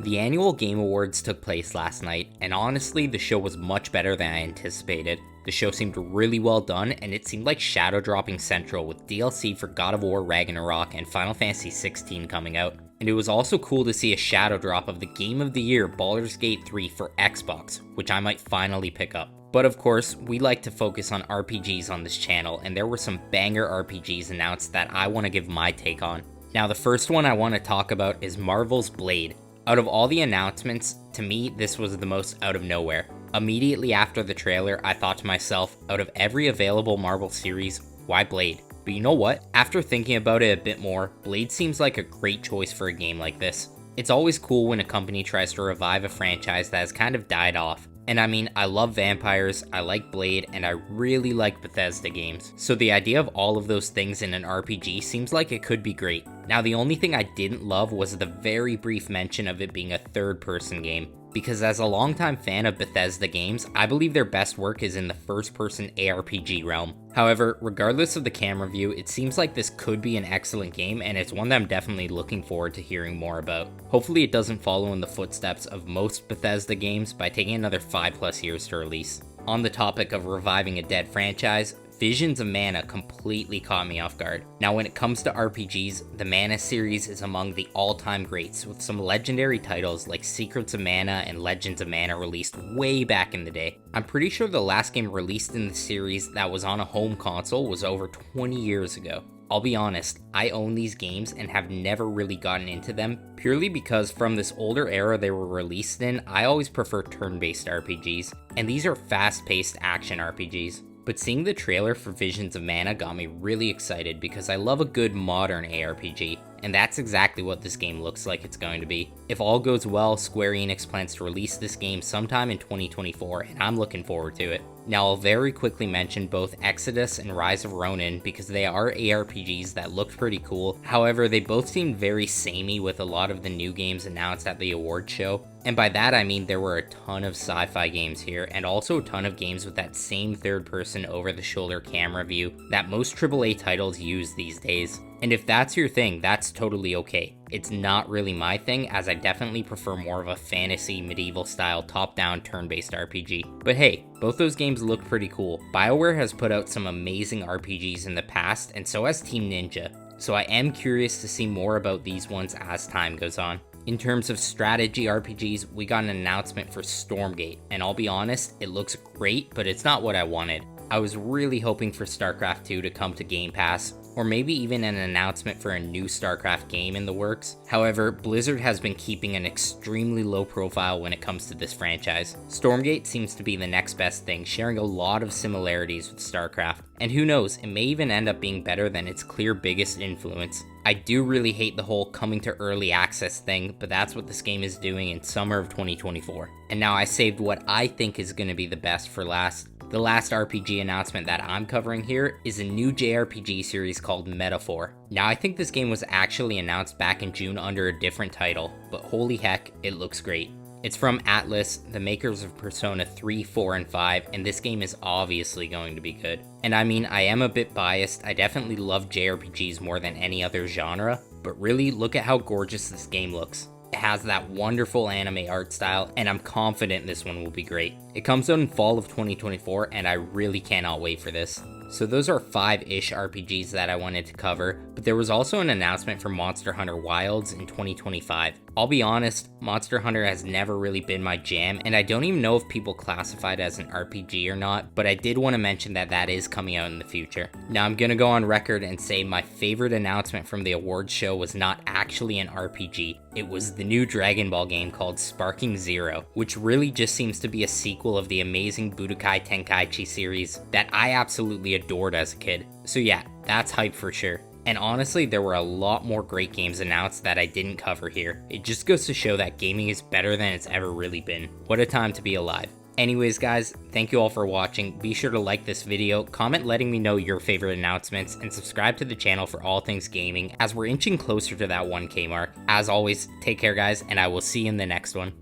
The annual Game Awards took place last night, and honestly, the show was much better than I anticipated. The show seemed really well done, and it seemed like shadow dropping central with DLC for God of War Ragnarok and Final Fantasy XVI coming out. And it was also cool to see a shadow drop of the Game of the Year Baldur's Gate 3 for Xbox, which I might finally pick up. But of course, we like to focus on RPGs on this channel, and there were some banger RPGs announced that I want to give my take on. Now, the first one I want to talk about is Marvel's Blade. Out of all the announcements, to me, this was the most out of nowhere. Immediately after the trailer, I thought to myself, out of every available Marvel series, why Blade? But you know what? After thinking about it a bit more, Blade seems like a great choice for a game like this. It's always cool when a company tries to revive a franchise that has kind of died off. And I mean, I love vampires, I like Blade, and I really like Bethesda games. So the idea of all of those things in an RPG seems like it could be great. Now, the only thing I didn't love was the very brief mention of it being a third-person game. Because as a longtime fan of Bethesda games, I believe their best work is in the first-person ARPG realm. However, regardless of the camera view, it seems like this could be an excellent game, and it's one that I'm definitely looking forward to hearing more about. Hopefully it doesn't follow in the footsteps of most Bethesda games by taking another 5+ years to release. On the topic of reviving a dead franchise, Visions of Mana completely caught me off guard. Now, when it comes to RPGs, the Mana series is among the all-time greats, with some legendary titles like Secrets of Mana and Legends of Mana released way back in the day. I'm pretty sure the last game released in the series that was on a home console was over 20 years ago. I'll be honest, I own these games and have never really gotten into them, purely because from this older era they were released in, I always prefer turn-based RPGs, and these are fast-paced action RPGs. But seeing the trailer for Visions of Mana got me really excited because I love a good modern ARPG, and that's exactly what this game looks like it's going to be. If all goes well, Square Enix plans to release this game sometime in 2024, and I'm looking forward to it. Now, I'll very quickly mention both Exodus and Rise of Ronin because they are ARPGs that looked pretty cool. However, they both seemed very samey with a lot of the new games announced at the award show. And by that I mean there were a ton of sci-fi games here, and also a ton of games with that same third-person over-the-shoulder camera view that most AAA titles use these days. And if that's your thing, that's totally okay. It's not really my thing, as I definitely prefer more of a fantasy, medieval-style, top-down, turn-based RPG. But hey, both those games look pretty cool. BioWare has put out some amazing RPGs in the past, and so has Team Ninja. So I am curious to see more about these ones as time goes on. In terms of strategy RPGs, we got an announcement for Stormgate, and I'll be honest, it looks great, but it's not what I wanted. I was really hoping for StarCraft 2 to come to Game Pass, or maybe even an announcement for a new StarCraft game in the works. However, Blizzard has been keeping an extremely low profile when it comes to this franchise. Stormgate seems to be the next best thing, sharing a lot of similarities with StarCraft. And who knows, it may even end up being better than its clear biggest influence. I do really hate the whole coming to early access thing, but that's what this game is doing in summer of 2024. And now I saved what I think is going to be the best for last. The last RPG announcement that I'm covering here is a new JRPG series called Metaphor. Now, I think this game was actually announced back in June under a different title, but holy heck, it looks great. It's from Atlas, the makers of Persona 3, 4, and 5, and this game is obviously going to be good. And I mean, I am a bit biased, I definitely love JRPGs more than any other genre, but really look at how gorgeous this game looks. It has that wonderful anime art style, and I'm confident this one will be great. It comes out in fall of 2024, and I really cannot wait for this. So those are 5-ish RPGs that I wanted to cover, but there was also an announcement for Monster Hunter Wilds in 2025. I'll be honest, Monster Hunter has never really been my jam, and I don't even know if people classify it as an RPG or not, but I did want to mention that that is coming out in the future. Now I'm gonna go on record and say my favorite announcement from the awards show was not actually an RPG. It was the new Dragon Ball game called Sparking Zero, which really just seems to be a sequel of the amazing Budokai Tenkaichi series that I absolutely adored as a kid. So yeah, that's hype for sure. And honestly, there were a lot more great games announced that I didn't cover here. It just goes to show that gaming is better than it's ever really been. What a time to be alive. Anyways guys, thank you all for watching. Be sure to like this video, comment letting me know your favorite announcements, and subscribe to the channel for all things gaming as we're inching closer to that 1K mark. As always, take care guys, and I will see you in the next one.